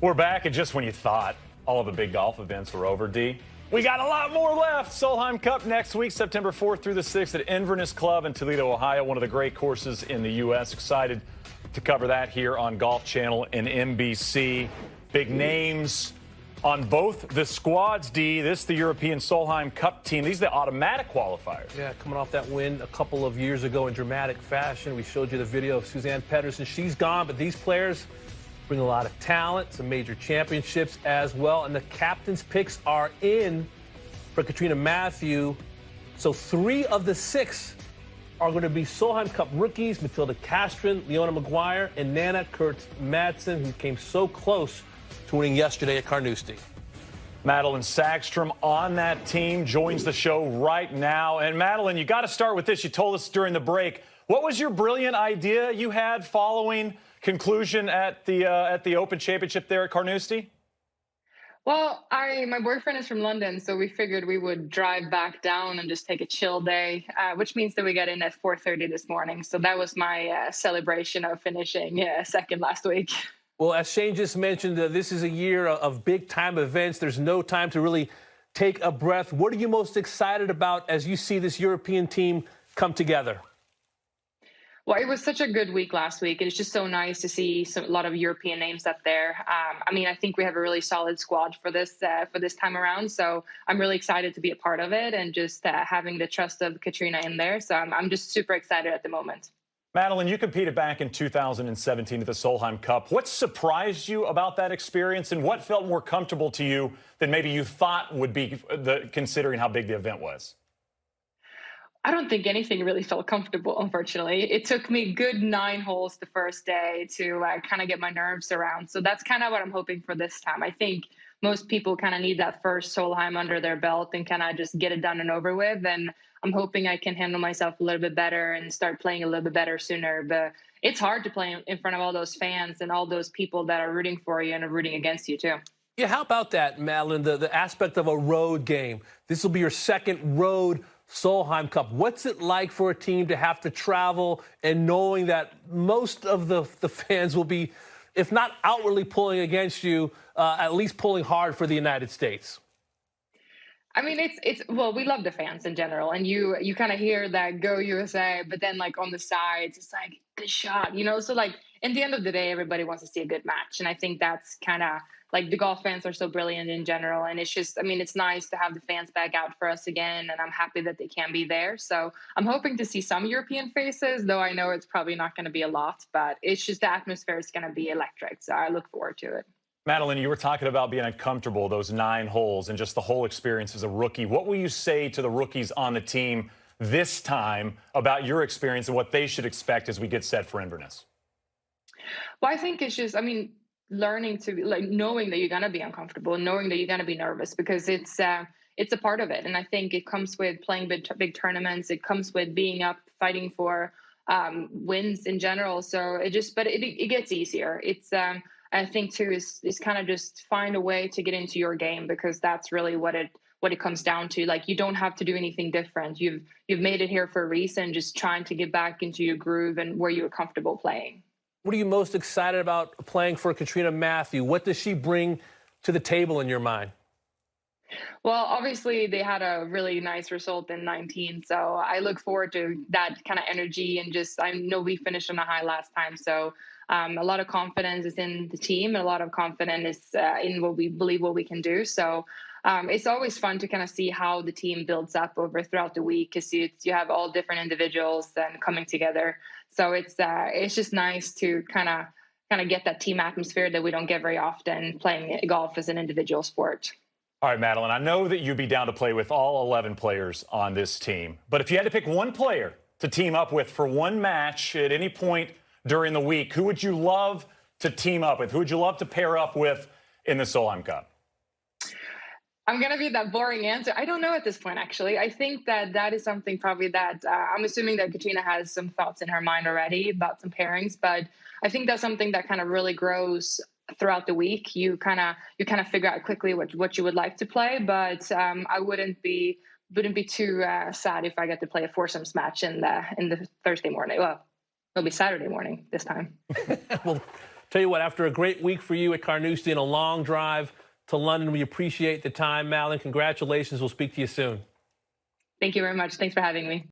We're back, and just when you thought all of the big golf events were over, D, we got a lot more left. Solheim Cup next week, September 4th through the 6th at Inverness Club in Toledo, Ohio, one of the great courses in the U.S. Excited to cover that here on Golf Channel and NBC. Big names on both the squads, D. This the European Solheim Cup team. These are the automatic qualifiers. Yeah, coming off that win a couple of years ago in dramatic fashion. We showed you the video of Suzanne Pedersen. She's gone, but these players bring a lot of talent, some major championships as well. And the captain's picks are in for Katrina Matthew. So 3 of the 6 are going to be Solheim Cup rookies: Matilda Castron, Leona Maguire, and Nana Kurtz-Madsen, who came so close to winning yesterday at Carnoustie. Madelene Sagstrom on that team joins the show right now. And Madelene, you got to start with this. You told us during the break. What was your brilliant idea you had following conclusion at the Open Championship there at Carnoustie? Well, my boyfriend is from London, so we figured we would drive back down and just take a chill day, which means that we got in at 4:30 this morning. So that was my celebration of finishing second last week. Well, as Shane just mentioned, this is a year of big-time events. There's no time to really take a breath. What are you most excited about as you see this European team come together? Well, it was such a good week last week. It's just so nice to see a lot of European names up there. I think we have a really solid squad for this time around. So I'm really excited to be a part of it and just having the trust of Katrina in there. So I'm just super excited at the moment. Madelene, you competed back in 2017 at the Solheim Cup. What surprised you about that experience, and what felt more comfortable to you than maybe you thought would be, considering how big the event was? I don't think anything really felt comfortable, unfortunately. It took me good 9 holes the first day to kind of get my nerves around. So that's kind of what I'm hoping for this time. I think most people kind of need that first Solheim under their belt and kind of just get it done and over with. And I'm hoping I can handle myself a little bit better and start playing a little bit better sooner. But it's hard to play in front of all those fans and all those people that are rooting for you and are rooting against you, too. Yeah, how about that, Madelene, the aspect of a road game? This will be your second road Solheim Cup. What's it like for a team to have to travel and knowing that most of the fans will be, if not outwardly pulling against you, at least pulling hard for the United States? I mean, well, we love the fans in general, and you kind of hear that "Go USA," but then like on the sides, it's like good shot, So like in the end of the day, everybody wants to see a good match, and I think that's kind of like the golf fans are so brilliant in general, and it's just, it's nice to have the fans back out for us again, and I'm happy that they can be there. So I'm hoping to see some European faces, though I know it's probably not going to be a lot, but it's just the atmosphere is going to be electric, so I look forward to it. Madelene, you were talking about being uncomfortable, those 9 holes, and just the whole experience as a rookie. What will you say to the rookies on the team this time about your experience and what they should expect as we get set for Inverness? Well, I think it's just, learning to knowing that you're going to be uncomfortable and knowing that you're going to be nervous, because it's a part of it. And I think it comes with playing big tournaments. It comes with being up, fighting for wins in general. So it gets easier. I think too is kind of just find a way to get into your game, because that's really what it comes down to. Like, you don't have to do anything different. You've made it here for a reason, just trying to get back into your groove and where you're comfortable playing. What are you most excited about playing for Katrina Matthew? What does she bring to the table in your mind? Well, obviously they had a really nice result in 19, so I look forward to that kind of energy, and just, I know we finished on a high last time, so a lot of confidence is in the team, and a lot of confidence is in what we believe what we can do. So it's always fun to kind of see how the team builds up throughout the week, because you have all different individuals and coming together. So it's just nice to kind of get that team atmosphere that we don't get very often playing golf as an individual sport. All right, Madelene, I know that you'd be down to play with all 11 players on this team, but if you had to pick one player to team up with for one match at any point during the week, who would you love to team up with? Who would you love to pair up with in the Solheim Cup? I'm going to be that boring answer. I don't know at this point, actually. I think that is something probably that I'm assuming that Katrina has some thoughts in her mind already about some pairings, but I think that's something that kind of really grows throughout the week. You kind of figure out quickly what you would like to play, but I wouldn't be too sad if I get to play a foursomes match in the Thursday morning. Well, it'll be Saturday morning this time. Well, Tell you what, after a great week for you at Carnoustie and a long drive to London, we appreciate the time, Madelene. Congratulations. We'll speak to you soon. Thank you very much. Thanks for having me.